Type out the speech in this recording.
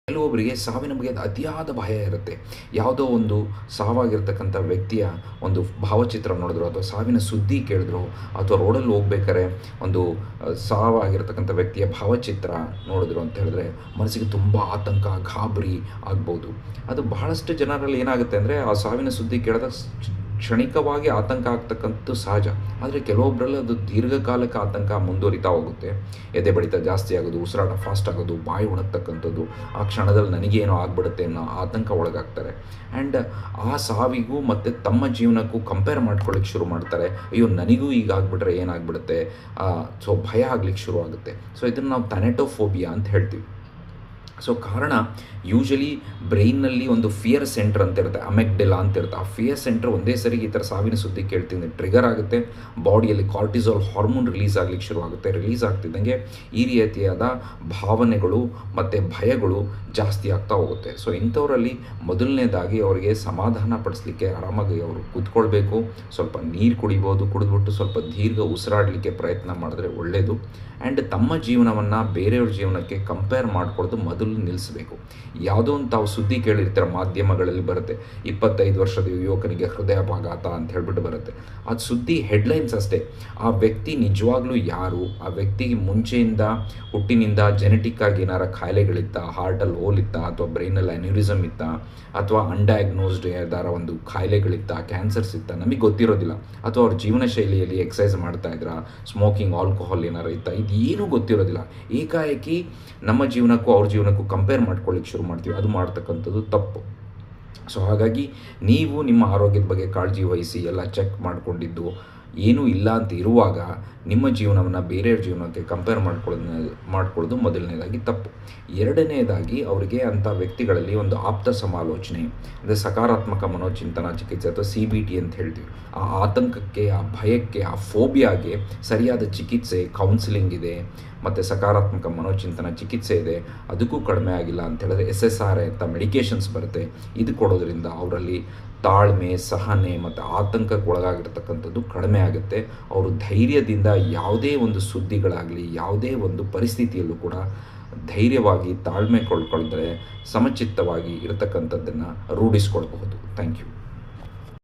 ಕೆಲವೊಬ್ಬರಿಗೆ ಸಾವಿನ ಬಗ್ಗೆ ಅತಿಯಾದ ಭಯ ಇರುತ್ತೆ. ಯಾವುದೋ ಒಂದು ಸಾವಾಗಿರ್ತಕ್ಕಂಥ ವ್ಯಕ್ತಿಯ ಒಂದು ಭಾವಚಿತ್ರ ನೋಡಿದ್ರು ಅಥವಾ ಸಾವಿನ ಸುದ್ದಿ ಕೇಳಿದ್ರು ಅಥವಾ ರೋಡಲ್ಲಿ ಹೋಗ್ಬೇಕಾದ್ರೆ ಒಂದು ಸಾವಾಗಿರ್ತಕ್ಕಂಥ ವ್ಯಕ್ತಿಯ ಭಾವಚಿತ್ರ ನೋಡಿದ್ರು ಅಂತ ಹೇಳಿದ್ರೆ ಮನಸ್ಸಿಗೆ ತುಂಬ ಆತಂಕ, ಗಾಬರಿ ಆಗ್ಬೋದು. ಅದು ಬಹಳಷ್ಟು ಜನರಲ್ಲಿ ಏನಾಗುತ್ತೆ ಅಂದರೆ ಆ ಸಾವಿನ ಸುದ್ದಿ ಕೇಳಿದಾಗ ಕ್ಷಣಿಕವಾಗಿ ಆತಂಕ ಆಗ್ತಕ್ಕಂಥದ್ದು ಸಹಜ. ಆದರೆ ಕೆಲವೊಬ್ಬರಲ್ಲಿ ಅದು ದೀರ್ಘಕಾಲಕ್ಕೆ ಆತಂಕ ಮುಂದುವರಿತಾ ಹೋಗುತ್ತೆ. ಎದೆ ಬಡಿತ ಜಾಸ್ತಿ ಆಗೋದು, ಉಸಿರಾಟ ಫಾಸ್ಟ್ ಆಗೋದು, ಬಾಯಿ ಒಣಗ್ತಕ್ಕಂಥದ್ದು, ಆ ಕ್ಷಣದಲ್ಲಿ ನನಗೇನೋ ಆಗ್ಬಿಡುತ್ತೆ ಅನ್ನೋ ಆತಂಕ ಒಳಗಾಗ್ತಾರೆ. ಆ್ಯಂಡ್ ಆ ಸಾವಿಗೂ ಮತ್ತು ತಮ್ಮ ಜೀವನಕ್ಕೂ ಕಂಪೇರ್ ಮಾಡ್ಕೊಳ್ಳಿಕ್ಕೆ ಶುರು ಮಾಡ್ತಾರೆ. ಅಯ್ಯೋ ನನಗೂ ಈಗ ಆಗ್ಬಿಟ್ರೆ ಏನಾಗ್ಬಿಡುತ್ತೆ, ಸೊ ಭಯ ಆಗ್ಲಿಕ್ಕೆ ಶುರು ಆಗುತ್ತೆ. ಸೊ ಇದನ್ನು ನಾವು ಥ್ಯಾನೆಟೋಫೋಬಿಯಾ ಅಂತ ಹೇಳ್ತೀವಿ. ಸೊ ಕಾರಣ ಯೂಶಲಿ ಬ್ರೈನ್ನಲ್ಲಿ ಒಂದು ಫಿಯರ್ ಸೆಂಟರ್ ಅಂತ ಇರುತ್ತೆ, ಅಮೆಗ್ಡೆಲಾ ಅಂತ ಇರುತ್ತೆ. ಆ ಫಿಯರ್ ಸೆಂಟರ್ ಒಂದೇ ಸರಿಗೆ ಈ ಥರ ಸಾವಿನ ಸುದ್ದಿ ಕೇಳ್ತಿದ್ದಂಗೆ ಟ್ರಿಗರ್ ಆಗುತ್ತೆ. ಬಾಡಿಯಲ್ಲಿ ಕಾರ್ಟಿಸಾಲ್ ಹಾರ್ಮೋನ್ ರಿಲೀಸ್ ಆಗಲಿಕ್ಕೆ ಶುರುವಾಗುತ್ತೆ. ರಿಲೀಸ್ ಆಗ್ತಿದ್ದಂಗೆ ಈ ರೀತಿಯಾದ ಭಾವನೆಗಳು ಮತ್ತು ಭಯಗಳು ಜಾಸ್ತಿ ಆಗ್ತಾ ಹೋಗುತ್ತೆ. ಸೊ ಇಂಥವರಲ್ಲಿ ಮೊದಲನೇದಾಗಿ ಅವರಿಗೆ ಸಮಾಧಾನ ಪಡಿಸ್ಲಿಕ್ಕೆ ಆರಾಮಾಗಿ ಅವರು ಕೂತ್ಕೊಳ್ಬೇಕು. ಸ್ವಲ್ಪ ನೀರು ಕುಡಿಬೋದು, ಕುಡಿದ್ಬಿಟ್ಟು ಸ್ವಲ್ಪ ದೀರ್ಘ ಉಸಿರಾಡಲಿಕ್ಕೆ ಪ್ರಯತ್ನ ಮಾಡಿದ್ರೆ ಒಳ್ಳೆಯದು. ಆ್ಯಂಡ್ ತಮ್ಮ ಜೀವನವನ್ನು ಬೇರೆಯವ್ರ ಜೀವನಕ್ಕೆ ಕಂಪೇರ್ ಮಾಡ್ಕೊಳ್ಳೋದು ಮೊದಲು ನಿಲ್ಲಿಸಬೇಕು. ಯಾವುದೋ ಒಂದು ತಾವು ಸುದ್ದಿ ಕೇಳಿರ್ತಾರೆ, ಮಾಧ್ಯಮಗಳಲ್ಲಿ ಬರುತ್ತೆ, 25 ವರ್ಷದ ಯುವಕನಿಗೆ ಹೃದಯಾಘಾತ ಅಂತ ಹೇಳ್ಬಿಟ್ಟು ಬರುತ್ತೆ. ಅದು ಸುದ್ದಿ ಹೆಡ್ಲೈನ್ಸ್ ಅಷ್ಟೇ. ಆ ವ್ಯಕ್ತಿ ನಿಜವಾಗ್ಲೂ ಯಾರು, ಆ ವ್ಯಕ್ತಿಗೆ ಮುಂಚೆಯಿಂದ ಹುಟ್ಟಿನಿಂದ ಜೆನೆಟಿಕ್ಕಾಗಿ ಏನಾರ ಕಾಯಿಲೆಗಳಿತ್ತ, ಹಾರ್ಟಲ್ಲಿ ಹೋಲ್ ಇತ್ತ, ಅಥವಾ ಬ್ರೈನಲ್ಲಿ ಅನ್ಯೂರಿಸಮ್ ಇತ್ತ, ಅಥವಾ ಅನ್ಡಯಾಗ್ನೋಸ್ಡ್ ಯಾವ್ದಾರ ಒಂದು ಕಾಯಿಲೆಗಳಿತ್ತ, ಕ್ಯಾನ್ಸರ್ಸ್ ಇತ್ತ, ನಮಗೆ ಗೊತ್ತಿರೋದಿಲ್ಲ. ಅಥವಾ ಅವ್ರ ಜೀವನ ಶೈಲಿಯಲ್ಲಿ ಎಕ್ಸಸೈಸ್ ಮಾಡ್ತಾಯಿದ್ರಾ, ಸ್ಮೋಕಿಂಗ್, ಆಲ್ಕೋಹಾಲ್ ಏನಾರು ಇತ್ತ, ಇದೇನೂ ಗೊತ್ತಿರೋದಿಲ್ಲ. ಏಕಾಏಕಿ ನಮ್ಮ ಜೀವನಕ್ಕೂ ಅವ್ರ ಜೀವನಕ್ಕೂ ಕಂಪೇರ್ ಮಾಡ್ಕೊಳ್ಳಿಕ್ಕೆ ಶುರು ಮಾಡ್ತೀವಿ. ಅದು ಮಾಡ್ತಕ್ಕಂಥದ್ದು ತಪ್ಪು. ಸೊ ಹಾಗಾಗಿ ನೀವು ನಿಮ್ಮ ಆರೋಗ್ಯದ ಬಗ್ಗೆ ಕಾಳಜಿ ವಹಿಸಿ ಎಲ್ಲ ಚೆಕ್ ಮಾಡಿಕೊಂಡಿದ್ದು ಏನೂ ಇಲ್ಲ ಅಂತ ಇರುವಾಗ ನಿಮ್ಮ ಜೀವನವನ್ನು ಬೇರೆಯವ್ರ ಜೀವನಕ್ಕೆ ಕಂಪೇರ್ ಮಾಡ್ಕೊಳ್ಳೋದು ಮೊದಲನೇದಾಗಿ ತಪ್ಪು. ಎರಡನೇದಾಗಿ ಅವರಿಗೆ ಅಂಥ ವ್ಯಕ್ತಿಗಳಲ್ಲಿ ಒಂದು ಆಪ್ತ ಸಮಾಲೋಚನೆ, ಅಂದರೆ ಸಕಾರಾತ್ಮಕ ಮನೋಚಿಂತನ ಚಿಕಿತ್ಸೆ ಅಥವಾ CBT ಅಂತ ಹೇಳ್ತೀವಿ. ಆ ಆತಂಕಕ್ಕೆ, ಆ ಭಯಕ್ಕೆ, ಆ ಫೋಬಿಯಾಗೆ ಸರಿಯಾದ ಚಿಕಿತ್ಸೆ, ಕೌನ್ಸಿಲಿಂಗ್ ಇದೆ, ಮತ್ತು ಸಕಾರಾತ್ಮಕ ಮನೋಚಿಂತನ ಚಿಕಿತ್ಸೆ ಇದೆ. ಅದಕ್ಕೂ ಕಡಿಮೆ ಆಗಿಲ್ಲ ಅಂತ ಹೇಳಿದ್ರೆ SSRI ಅಂತ ಮೆಡಿಕೇಷನ್ಸ್ ಬರುತ್ತೆ. ಇದು ಕೊಡೋದ್ರಿಂದ ಅವರಲ್ಲಿ ತಾಳ್ಮೆ, ಸಹನೆ ಮತ್ತು ಆತಂಕಕ್ಕೆ ಒಳಗಾಗಿರ್ತಕ್ಕಂಥದ್ದು ಕಡಿಮೆ ಆಗುತ್ತೆ. ಅವರು ಧೈರ್ಯದಿಂದ ಯಾವುದೇ ಒಂದು ಸುದ್ದಿಗಳಾಗಲಿ, ಯಾವುದೇ ಒಂದು ಪರಿಸ್ಥಿತಿಯಲ್ಲೂ ಕೂಡ ಧೈರ್ಯವಾಗಿ ತಾಳ್ಮೆ ಕೊಳ್ಳ್ಕೊಳ್ತಾರೆ, ಸಮಚಿತ್ತವಾಗಿ ಇರತಕ್ಕಂಥದ್ದನ್ನು ರೂಢಿಸ್ಕೊಳ್ಬಹುದು. Thank you.